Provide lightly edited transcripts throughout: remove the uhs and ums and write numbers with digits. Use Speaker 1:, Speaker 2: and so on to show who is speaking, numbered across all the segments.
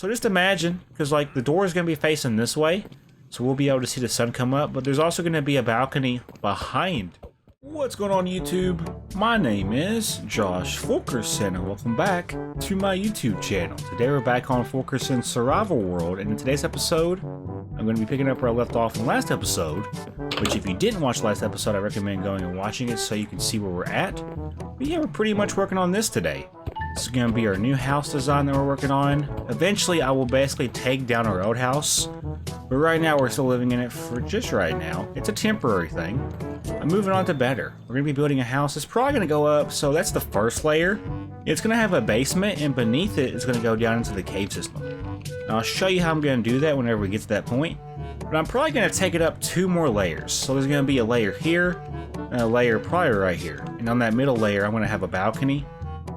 Speaker 1: So just imagine, because like the door is going to be facing this way, so we'll be able to see the sun come up, but there's also going to be a balcony behind. What's going on YouTube? My name is Josh FU7KERSON and welcome back to my YouTube channel. Today we're back on FU7KERSON's survival world, and in today's episode, I'm going to be picking up where I left off in the last episode, which if you didn't watch the last episode, I recommend going and watching it so you can see where we're at. But yeah, we're pretty much working on this today. This is going to be our new house design that we're working on. Eventually, I will basically take down our old house, but right now we're still living in it for just right now. It's a temporary thing. I'm moving on to better. We're going to be building a house. It's probably going to go up, so that's the first layer. It's going to have a basement, and beneath it is going to go down into the cave system. Now, I'll show you how I'm going to do that whenever we get to that point, but I'm probably going to take it up 2 more layers. So there's going to be a layer here, and a layer probably right here. And on that middle layer, I'm going to have a balcony.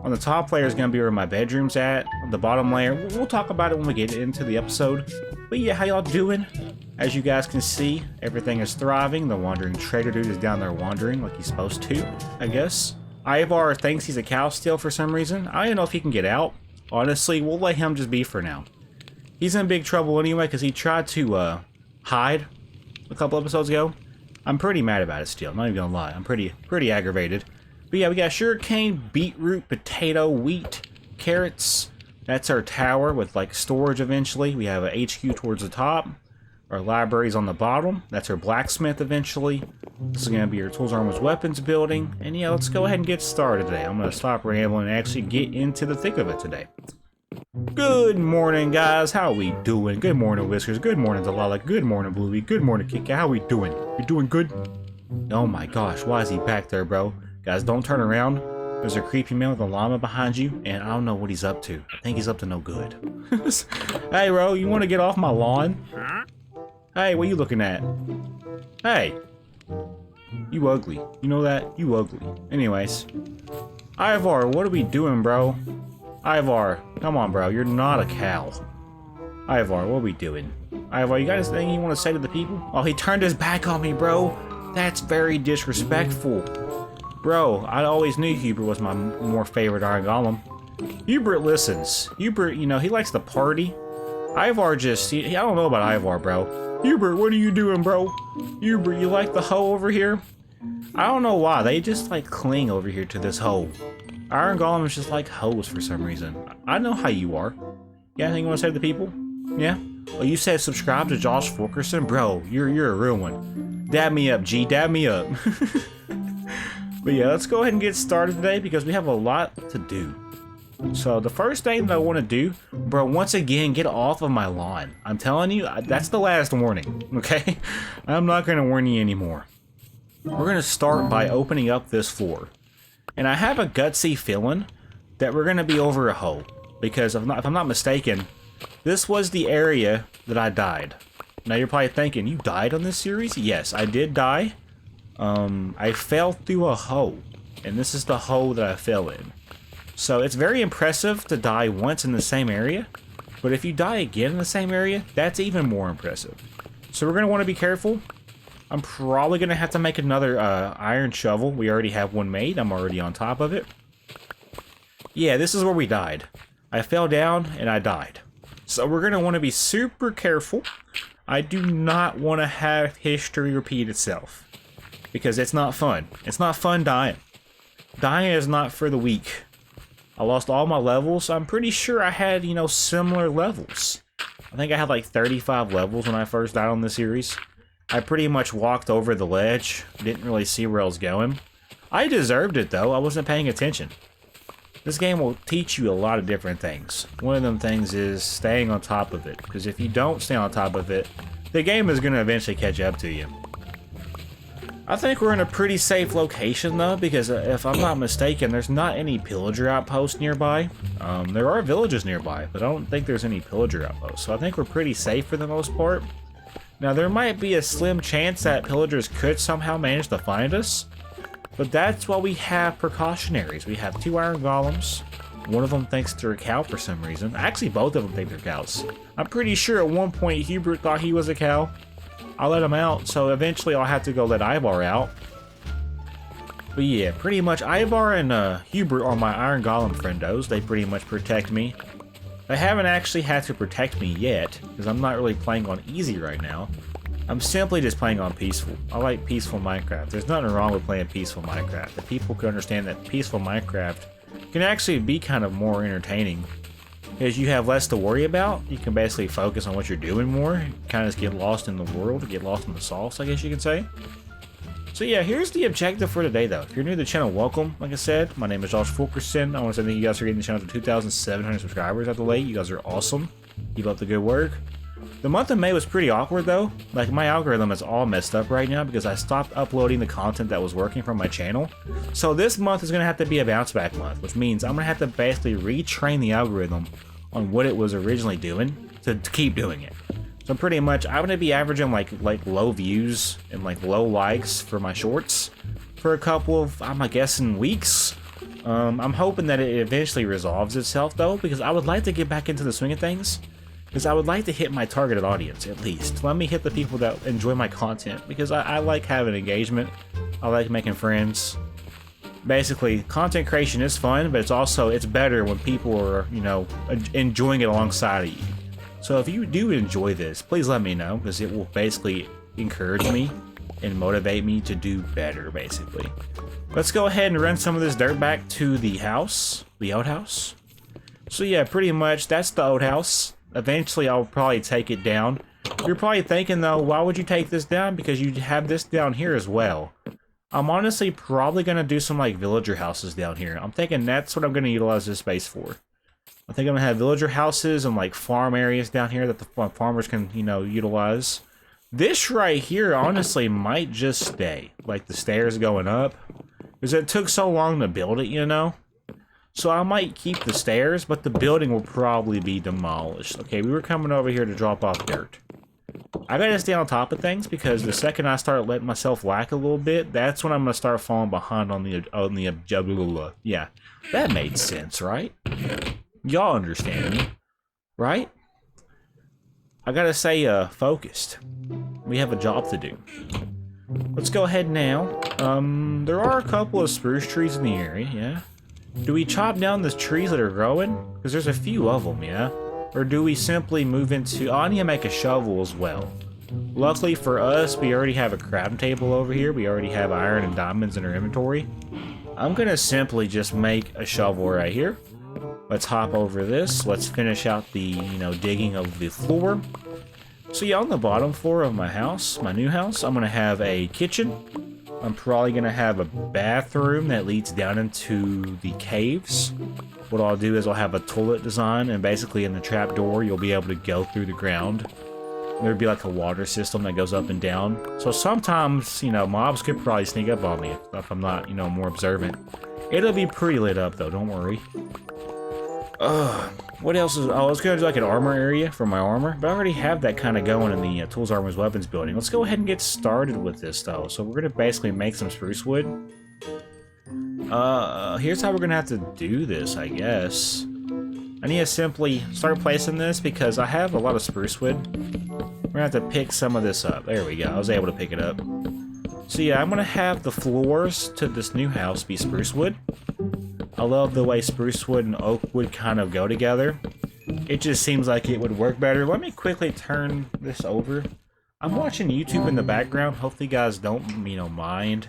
Speaker 1: On the top layer is going to be where my bedroom's at. On the bottom layer, we'll talk about it when we get into the episode. But yeah, how y'all doing? As you guys can see, everything is thriving. The wandering trader dude is down there wandering like he's supposed to, I guess. Ivar thinks he's a cow still for some reason. I don't know if he can get out. Honestly, we'll let him just be for now. He's in big trouble anyway because he tried to hide a couple episodes ago. I'm pretty mad about it still, I'm not even gonna lie. I'm pretty aggravated. But yeah, we got sugarcane, beetroot, potato, wheat, carrots. That's our tower with like storage eventually. We have a HQ towards the top. Our library's on the bottom. That's our blacksmith eventually. This is going to be our tools, armors, weapons building. And yeah, let's go ahead and get started today. I'm going to stop rambling and actually get into the thick of it today. Good morning, guys. How we doing? Good morning, Whiskers. Good morning, Delilah. Good morning, Bluey. Good morning, Kika. How we doing? You doing good? Oh my gosh, why is he back there, bro? Guys, don't turn around. There's a creepy man with a llama behind you, and I don't know what he's up to. I think he's up to no good. Hey, bro, you want to get off my lawn? Hey, what are you looking at? Hey! You ugly. You know that? You ugly. Anyways. Ivar, what are we doing, bro? Ivar, come on, bro. You're not a cow. Ivar, what are we doing? Ivar, you got anything you want to say to the people? Oh, he turned his back on me, bro. That's very disrespectful. Bro, I always knew Hubert was my more favorite Iron Golem. Hubert listens. Hubert, you know, he likes to party. Ivar just, I don't know about Ivar, bro. Hubert, what are you doing, bro? Hubert, you like the hoe over here? I don't know why, they just like cling over here to this hoe. Iron Golem is just like hoes for some reason. I know how you are. You got anything you want to say to the people? Yeah? Oh, you said subscribe to Josh FU7KERSON? Bro, you're a real one. Dab me up, G, dab me up. But yeah, let's go ahead and get started today because we have a lot to do. So the first thing that I want to do, bro, once again, get off of my lawn. I'm telling you, that's the last warning, okay? I'm not going to warn you anymore. We're going to start by opening up this floor. And I have a gutsy feeling that we're going to be over a hole. Because if I'm not mistaken, this was the area that I died. Now you're probably thinking, you died on this series? Yes, I did die. I fell through a hole, and this is the hole that I fell in. So it's very impressive to die once in the same area, but if you die again in the same area, that's even more impressive. So we're going to want to be careful. I'm probably going to have to make another iron shovel. We already have one made. I'm already on top of it. Yeah, this is where we died. I fell down and I died. So we're going to want to be super careful. I do not want to have history repeat itself. Because it's not fun. It's not fun dying. Dying is not for the weak. I lost all my levels. I'm pretty sure I had, you know, similar levels. I think I had like 35 levels when I first died on this series. I pretty much walked over the ledge. Didn't really see where I was going. I deserved it though. I wasn't paying attention. This game will teach you a lot of different things. One of them things is staying on top of it. Because if you don't stay on top of it, the game is going to eventually catch up to you. I think we're in a pretty safe location though, because if I'm not mistaken, there's not any pillager outposts nearby. There are villages nearby, but I don't think there's any pillager outposts, so I think we're pretty safe for the most part. Now there might be a slim chance that pillagers could somehow manage to find us, but that's why we have precautionaries. We have 2 iron golems. One of them thinks they're a cow for some reason. Actually, both of them think they're cows. I'm pretty sure at one point Hubert thought he was a cow. I'll let him out, so eventually I'll have to go let Ivar out. But yeah, pretty much Ivar and Hubert are my Iron Golem friendos. They pretty much protect me. They haven't actually had to protect me yet, because I'm not really playing on easy right now. I'm simply just playing on peaceful. I like peaceful Minecraft. There's nothing wrong with playing peaceful Minecraft. If people can understand that peaceful Minecraft can actually be kind of more entertaining. Because you have less to worry about. You can basically focus on what you're doing more. Kind of just get lost in the world, get lost in the sauce, I guess you could say. So yeah, here's the objective for today though. If you're new to the channel, welcome. Like I said, my name is Josh FU7KERSON's. I want to say thank you guys for getting the channel to 2,700 subscribers at the late. You guys are awesome. Keep up the good work. The month of May was pretty awkward though. Like my algorithm is all messed up right now because I stopped uploading the content that was working from my channel. So this month is going to have to be a bounce back month, which means I'm going to have to basically retrain the algorithm on what it was originally doing to keep doing it. So pretty much I'm going to be averaging like low views and like low likes for my shorts for a couple of, I'm guessing, weeks. I'm hoping that it eventually resolves itself though, because I would like to get back into the swing of things. Because I would like to hit my targeted audience, at least. Let me hit the people that enjoy my content, because I like having engagement. I like making friends. Basically, content creation is fun, but it's better when people are, you know, enjoying it alongside of you. So if you do enjoy this, please let me know, because it will basically encourage me and motivate me to do better, basically. Let's go ahead and run some of this dirt back to the house, the outhouse. So yeah, pretty much that's the outhouse. Eventually, I'll probably take it down. You're probably thinking, though, why would you take this down? Because you have this down here as well. I'm honestly probably going to do some, like, villager houses down here. I'm thinking that's what I'm going to utilize this space for. I think I'm going to have villager houses and, like, farm areas down here that the farmers can, you know, utilize. This right here, honestly, might just stay. Like, the stairs going up. Because it took so long to build it, you know? So I might keep the stairs, but the building will probably be demolished. Okay, we were coming over here to drop off dirt. I gotta stay on top of things because the second I start letting myself lack a little bit, that's when I'm gonna start falling behind on the yeah, that made sense, right? Y'all understand me, right? I gotta stay focused. We have a job to do. Let's go ahead now. There are a couple of spruce trees in the area, yeah. Do we chop down the trees that are growing? Because there's a few of them, yeah? Or do we simply move into... Oh, I need to make a shovel as well. Luckily for us, we already have a crafting table over here. We already have iron and diamonds in our inventory. I'm going to simply just make a shovel right here. Let's hop over this. Let's finish out the, you know, digging of the floor. So yeah, on the bottom floor of my house, my new house, I'm going to have a kitchen. I'm probably going to have a bathroom that leads down into the caves. What I'll do is I'll have a toilet design, and basically in the trap door, you'll be able to go through the ground. There'd be like a water system that goes up and down. So sometimes, you know, mobs could probably sneak up on me if I'm not, you know, more observant. It'll be pretty lit up though, don't worry. What else is... Oh, I was going to do like an armor area for my armor, but I already have that kind of going in the Tools, Armors, Weapons building. Let's go ahead and get started with this though. So we're going to basically make some spruce wood. Here's how we're going to have to do this, I guess. I need to simply start placing this because I have a lot of spruce wood. We're going to have to pick some of this up. There we go. I was able to pick it up. So yeah, I'm going to have the floors to this new house be spruce wood. I love the way spruce wood and oak wood kind of go together. It just seems like it would work better. Let me quickly turn this over. I'm watching YouTube in the background. Hopefully you guys don't, you know, mind.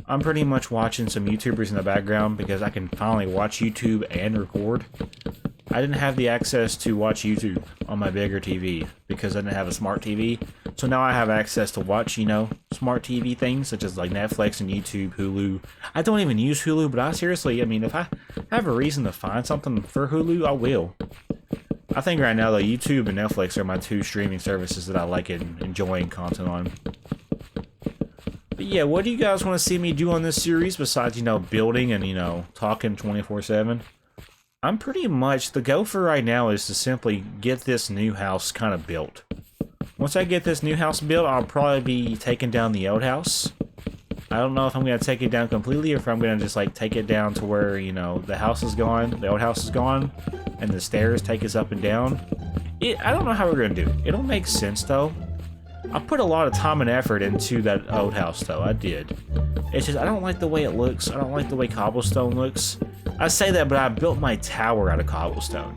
Speaker 1: I'm pretty much watching some YouTubers in the background because I can finally watch YouTube and record. I didn't have the access to watch YouTube on my bigger TV because I didn't have a smart TV. So now I have access to watch, you know, smart TV things such as like Netflix and YouTube, Hulu. I don't even use Hulu, but I mean, if I have a reason to find something for Hulu, I will. I think right now though, YouTube and Netflix are my two streaming services that I like enjoying content on. But yeah, what do you guys want to see me do on this series besides, you know, building and, you know, talking 24/7? I'm pretty much, the go for right now is to simply get this new house kind of built. Once I get this new house built, I'll probably be taking down the old house. I don't know if I'm going to take it down completely or if I'm going to just like take it down to where, you know, the house is gone, the old house is gone, and the stairs take us up and down. I don't know how we're going to do it. It'll make sense though. I put a lot of time and effort into that old house though, I did. It's just, I don't like the way it looks. I don't like the way cobblestone looks. I say that, but I built my tower out of cobblestone.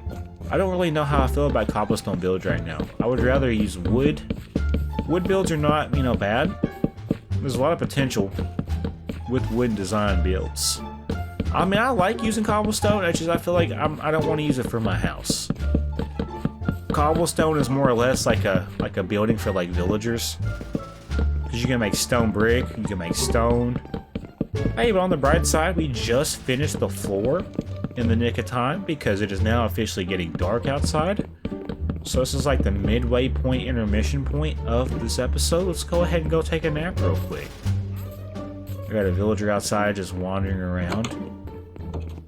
Speaker 1: I don't really know how I feel about cobblestone builds right now. I would rather use wood. Wood builds are not, you know, bad. There's a lot of potential with wood design builds. I mean, I like using cobblestone. It's just I feel like I don't want to use it for my house. Cobblestone is more or less like a building for like villagers. Because you can make stone brick, you can make stone. Hey, but on the bright side, we just finished the floor in the nick of time because it is now officially getting dark outside. So this is like the midway point, intermission point of this episode. Let's go ahead and go take a nap real quick. I got a villager outside just wandering around.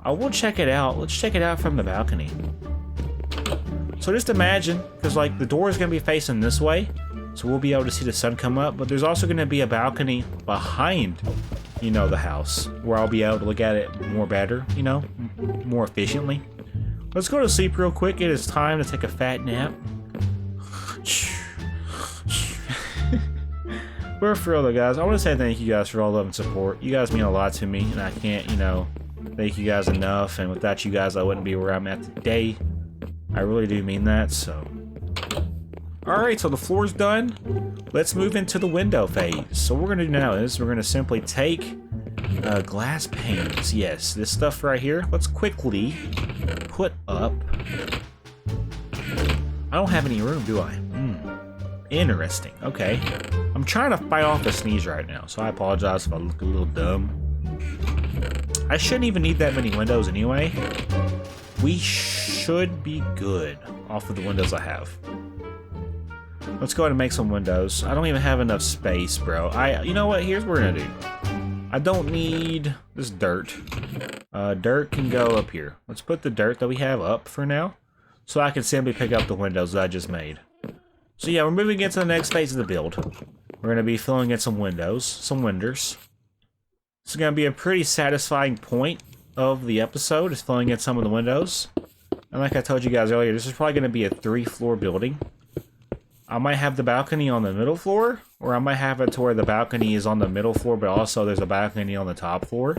Speaker 1: I will check it out. Let's check it out from the balcony. So just imagine, because like the door is going to be facing this way, so we'll be able to see the sun come up, but there's also going to be a balcony behind, you know, the house, where I'll be able to look at it more better, you know, more efficiently. Let's go to sleep real quick. It is time to take a fat nap. But for real though, guys, I want to say thank you guys for all love and support. You guys mean a lot to me, and I can't, you know, thank you guys enough, and without you guys, I wouldn't be where I'm at today. I really do mean that, so. Alright, so the floor's done. Let's move into the window phase. So what we're going to do now is we're going to simply take glass panes. Yes, this stuff right here. Let's quickly put up. I don't have any room, do I? Interesting. Okay. I'm trying to fight off a sneeze right now, so I apologize if I look a little dumb. I shouldn't even need that many windows anyway. We should be good off of the windows I have. Let's go ahead and make some windows. I don't even have enough space, bro. You know what? Here's what we're gonna do. I don't need this dirt. Dirt can go up here. Let's put the dirt that we have up for now, so I can simply pick up the windows that I just made. So yeah, we're moving into the next phase of the build. We're gonna be filling in some windows, some winders. This is gonna be a pretty satisfying point of the episode, is filling in some of the windows. And like I told you guys earlier, this is probably gonna be a 3-floor building. I might have the balcony on the middle floor, or I might have it to where the balcony is on the middle floor, but also there's a balcony on the top floor.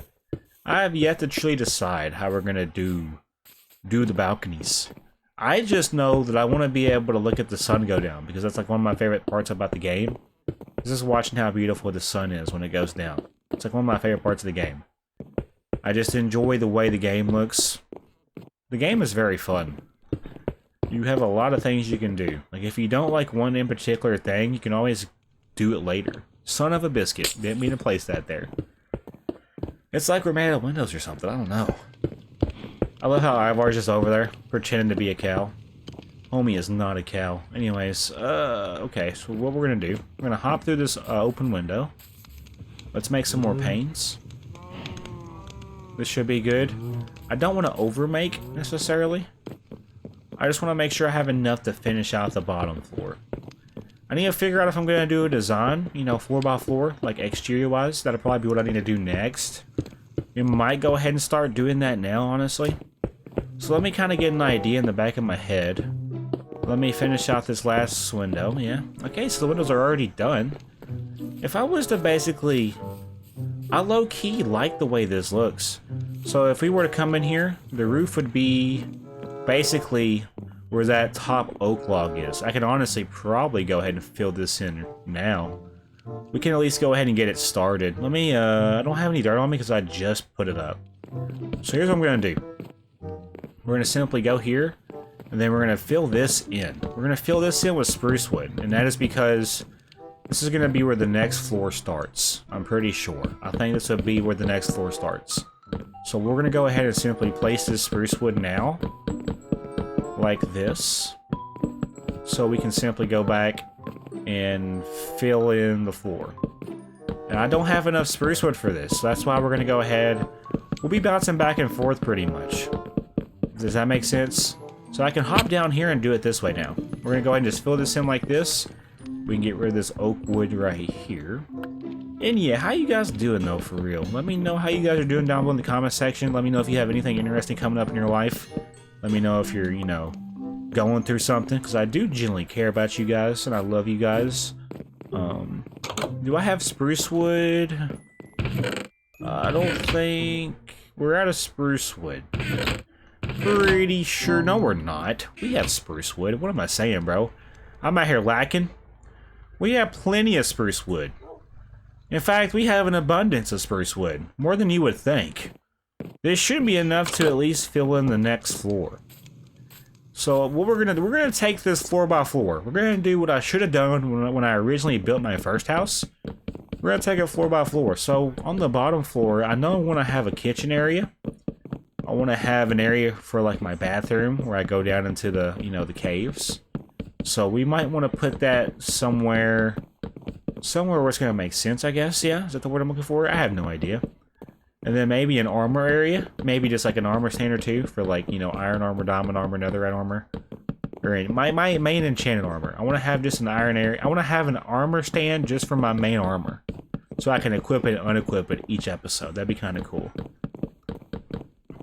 Speaker 1: I have yet to truly decide how we're gonna do the balconies. I just know that I want to be able to look at the sun go down, because that's like one of my favorite parts about the game. Is just watching how beautiful the sun is when it goes down. It's like one of my favorite parts of the game. I just enjoy the way the game looks. The game is very fun. You have a lot of things you can do. Like if you don't like one in particular thing, you can always do it later. Son of a biscuit. Didn't mean to place that there. It's like we're made of windows or something. I don't know. I love how Ivar's just over there, pretending to be a cow. Homie is not a cow. Anyways, okay, so what we're gonna do, we're gonna hop through this open window. Let's make some more panes. This should be good. I don't want to overmake, necessarily. I just want to make sure I have enough to finish out the bottom floor. I need to figure out if I'm gonna do a design, you know, floor by floor, like exterior-wise. That'll probably be what I need to do next. We might go ahead and start doing that now, honestly. So let me kind of get an idea in the back of my head. Let me finish out this last window, yeah. Okay, so the windows are already done. If I was to basically... I low-key like the way this looks. So if we were to come in here, the roof would be basically where that top oak log is. I could honestly probably go ahead and fill this in now. We can at least go ahead and get it started. Let me, I don't have any dirt on me because I just put it up. So here's what I'm going to do. We're going to simply go here, and then we're going to fill this in. We're going to fill this in with spruce wood, and that is because this is going to be where the next floor starts. I'm pretty sure. I think this will be where the next floor starts. So we're going to go ahead and simply place this spruce wood now, like this. So we can simply go back and fill in the floor. And I don't have enough spruce wood for this, so that's why we're going to go ahead. We'll be bouncing back and forth pretty much. Does that make sense? So I can hop down here and do it this way now. We're going to go ahead and just fill this in like this. We can get rid of this oak wood right here. And yeah, how you guys doing though, for real? Let me know how you guys are doing down below in the comment section. Let me know if you have anything interesting coming up in your life. Let me know if you're, you know, going through something, because I do genuinely care about you guys, and I love you guys. Do I have spruce wood? I don't think... We're out of spruce wood. pretty sure... No, we're not. We have spruce wood. What am I saying, bro? I'm out here lacking. We have plenty of spruce wood. In fact, we have an abundance of spruce wood. More than you would think. This should be enough to at least fill in the next floor. So what we're gonna do, we're gonna take this floor by floor. We're gonna do what I should have done when I originally built my first house. We're gonna take it floor by floor. So on the bottom floor, I know I want to have a kitchen area. I want to have an area for like my bathroom where I go down into the, you know, the caves. So we might want to put that somewhere where it's gonna make sense, I guess. Yeah, is that the word I'm looking for? I have no idea. And then maybe an armor area, maybe just like an armor stand or two for like, you know, iron armor, diamond armor, netherite armor. Or my main enchanted armor. I want to have just an iron area. I want to have an armor stand just for my main armor. So I can equip it and unequip it each episode. That'd be kind of cool.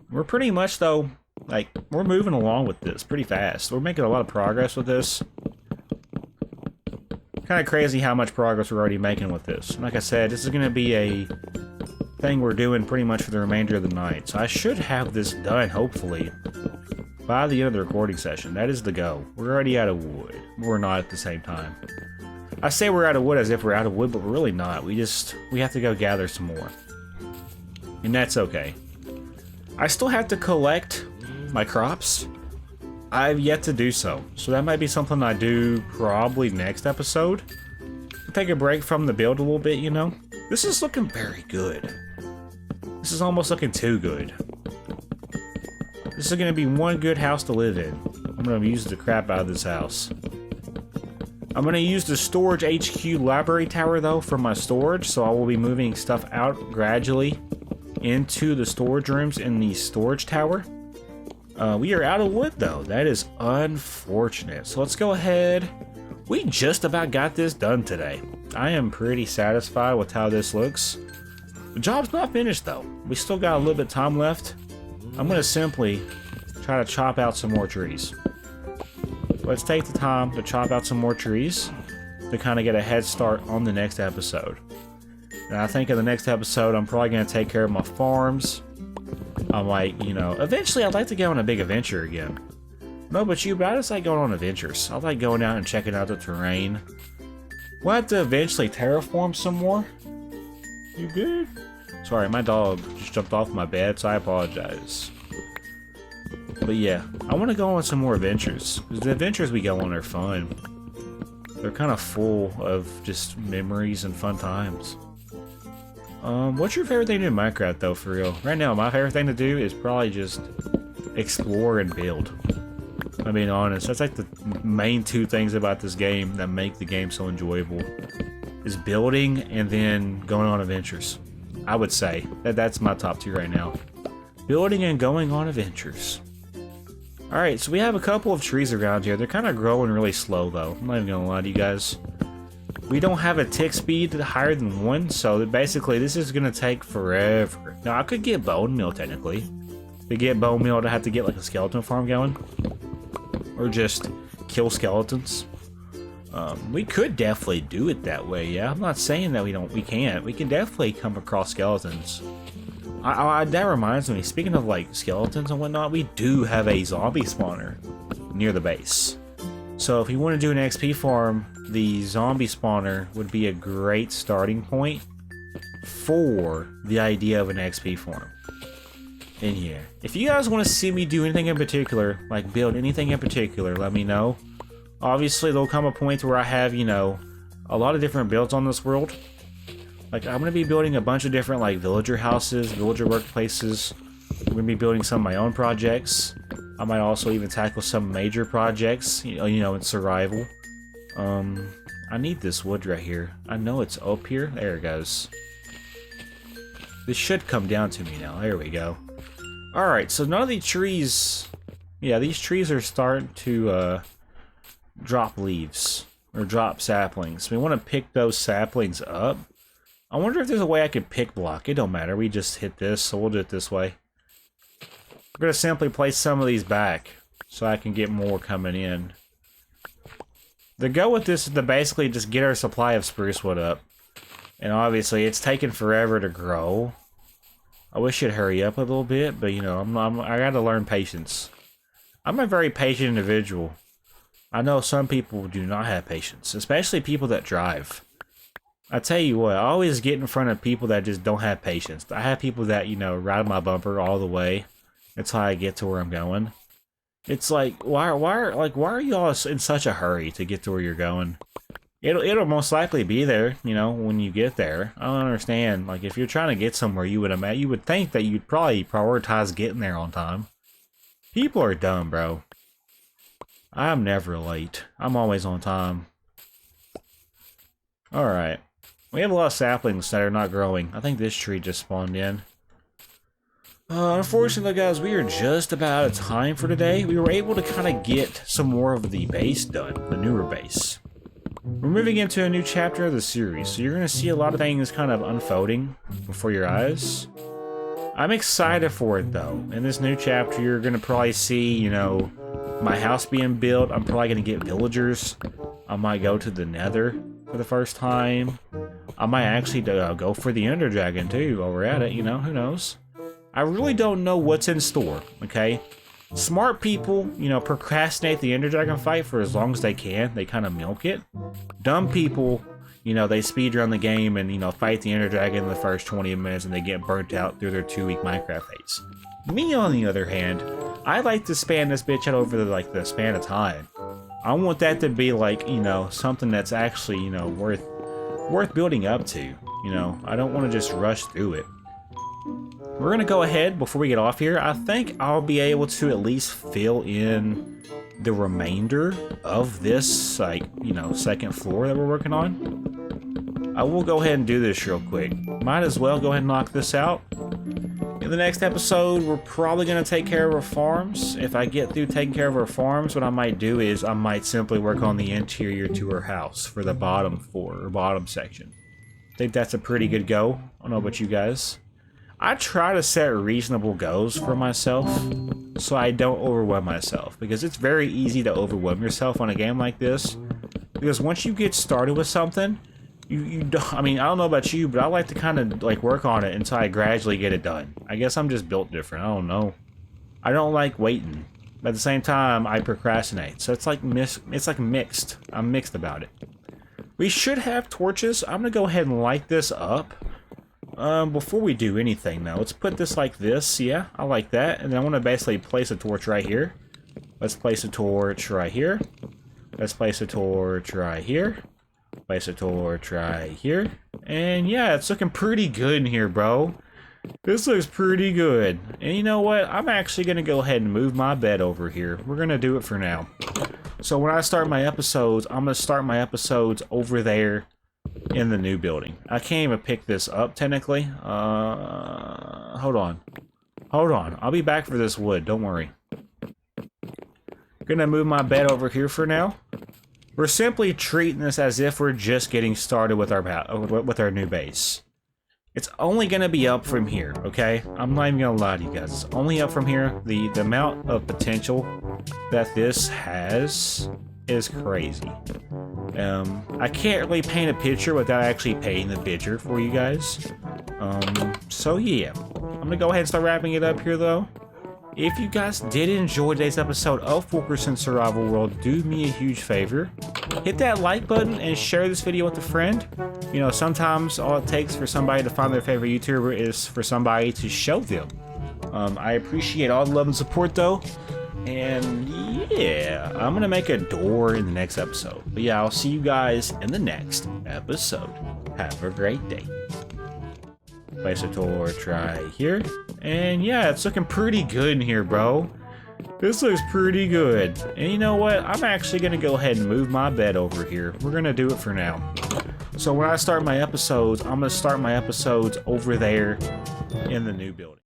Speaker 1: We're pretty much, though, like, we're moving along with this pretty fast. We're making a lot of progress with this. Kind of crazy how much progress we're already making with this. Like I said, this is going to be a thing we're doing pretty much for the remainder of the night. So I should have this done, hopefully, by the end of the recording session. That is the go. We're already out of wood. We're not at the same time. I say we're out of wood as if we're out of wood, but we're really not. We have to go gather some more. And that's okay. I still have to collect my crops. I've yet to do so. So that might be something I do probably next episode. Take a break from the build a little bit, you know? This is looking very good. This is almost looking too good. This is going to be one good house to live in. I'm going to use the crap out of this house. I'm going to use the storage HQ library tower, though, for my storage. So I will be moving stuff out gradually into the storage rooms in the storage tower. We are out of wood, though. That is unfortunate. So let's go ahead. We just about got this done today. I am pretty satisfied with how this looks. The job's not finished, though. We still got a little bit of time left. I'm going to simply try to chop out some more trees. Let's take the time to chop out some more trees to kind of get a head start on the next episode. And I think in the next episode, I'm probably going to take care of my farms. I might, you know, eventually I'd like to go on a big adventure again. No, but I just like going on adventures. I like going out and checking out the terrain. We'll have to eventually terraform some more. You good? Sorry, my dog just jumped off my bed, so I apologize. But yeah, I want to go on some more adventures. Because the adventures we go on are fun. They're kind of full of just memories and fun times. What's your favorite thing to do in Minecraft, though, for real? Right now, my favorite thing to do is probably just explore and build. I'm being honest. That's like the main two things about this game that make the game so enjoyable. Is building and then going on adventures. I would say that's my top two right now. Building and going on adventures. Alright, so we have a couple of trees around here. They're kind of growing really slow, though. I'm not even gonna lie to you guys. We don't have a tick speed higher than 1, so basically this is gonna take forever. Now, I could get bone meal, technically. To get bone meal, I'd have to get like a skeleton farm going. Or just kill skeletons. We could definitely do it that way, yeah. I'm not saying that we can't. We can definitely come across skeletons. That reminds me, speaking of like skeletons and whatnot, we do have a zombie spawner near the base. So if you want to do an XP farm, the zombie spawner would be a great starting point for the idea of an XP farm in here. If you guys want to see me do anything in particular, like build anything in particular, let me know. Obviously, there'll come a point where I have, you know, a lot of different builds on this world. Like, I'm going to be building a bunch of different, like, villager houses, villager workplaces. I'm going to be building some of my own projects. I might also even tackle some major projects, you know, in survival. I need this wood right here. I know it's up here. There it goes. This should come down to me now. There we go. Alright, so none of these trees... Yeah, these trees are starting to, drop leaves. Or drop saplings. We want to pick those saplings up. I wonder if there's a way I could pick block. It don't matter. We just hit this, so we'll do it this way. We're going to simply place some of these back so I can get more coming in. The goal with this is to basically just get our supply of spruce wood up. And obviously, it's taken forever to grow. I wish it'd hurry up a little bit, but you know, I gotta learn patience. I'm a very patient individual. I know some people do not have patience, especially people that drive. I tell you what, I always get in front of people that just don't have patience. I have people that, you know, ride my bumper all the way. That's how I get to where I'm going. It's like, why are y'all in such a hurry to get to where you're going? It'll most likely be there, you know, when you get there. I don't understand. Like, if you're trying to get somewhere, you would think that you'd probably prioritize getting there on time. People are dumb, bro. I'm never late. I'm always on time. Alright. We have a lot of saplings that are not growing. I think this tree just spawned in. Unfortunately, guys, we are just about out of time for today. We were able to kind of get some more of the base done, the newer base. We're moving into a new chapter of the series, so you're going to see a lot of things kind of unfolding before your eyes. I'm excited for it, though. In this new chapter, you're going to probably see, you know, my house being built. I'm probably going to get villagers. I might go to the Nether for the first time. I might actually go for the Ender Dragon, too, while we're at it, you know, who knows? I really don't know what's in store, okay? Smart people, you know, procrastinate the Ender Dragon fight for as long as they can. They kind of milk it. Dumb people, you know, they speedrun the game and, you know, fight the Ender Dragon in the first 20 minutes and they get burnt out through their 2-week Minecraft phase. Me, on the other hand, I like to span this bitch out over the span of time. I want that to be like, you know, something that's actually, you know, worth building up to. You know, I don't want to just rush through it. We're gonna go ahead before we get off here. I think I'll be able to at least fill in the remainder of this, like, you know, second floor that we're working on. I will go ahead and do this real quick. Might as well go ahead and knock this out. In the next episode, we're probably gonna take care of our farms. If I get through taking care of our farms, what I might do is I might simply work on the interior to our house for the bottom floor or bottom section. I think that's a pretty good go. I don't know about you guys. I try to set reasonable goals for myself so I don't overwhelm myself, because it's very easy to overwhelm yourself on a game like this, because once you get started with something, you don't, I mean, I don't know about you, but I like to kind of like work on it until I gradually get it done. I guess I'm just built different. I don't know. I don't like waiting, but at the same time I procrastinate, so it's like mixed. I'm mixed about it. We should have torches. I'm gonna go ahead and light this up. Before we do anything though, let's put this like this. Yeah, I like that. And then I want to basically place a torch right here. Let's place a torch right here. Let's place a torch right here. Place a torch right here. And yeah, it's looking pretty good in here, bro. This looks pretty good. And you know what? I'm actually going to go ahead and move my bed over here. We're going to do it for now. So when I start my episodes, I'm going to start my episodes over there in the new building. I can't even pick this up technically. Hold on. I'll be back for this wood. Don't worry. Gonna move my bed over here for now. We're simply treating this as if we're just getting started with our new base. It's only gonna be up from here, okay? I'm not even gonna lie to you guys. It's only up from here. The amount of potential that this has is crazy. I can't really paint a picture without actually painting the picture for you guys. So yeah, I'm gonna go ahead and start wrapping it up here though. If you guys did enjoy today's episode of FU7KERSON's Survival World, do me a huge favor. Hit that like button and share this video with a friend. You know, sometimes all it takes for somebody to find their favorite YouTuber is for somebody to show them. I appreciate all the love and support though. And yeah, I'm gonna make a door in the next episode. But yeah, I'll see you guys in the next episode. Have a great day. Place a torch right here. And yeah, it's looking pretty good in here, bro. This looks pretty good. And you know what? I'm actually gonna go ahead and move my bed over here. We're gonna do it for now. So when I start my episodes, I'm gonna start my episodes over there in the new building.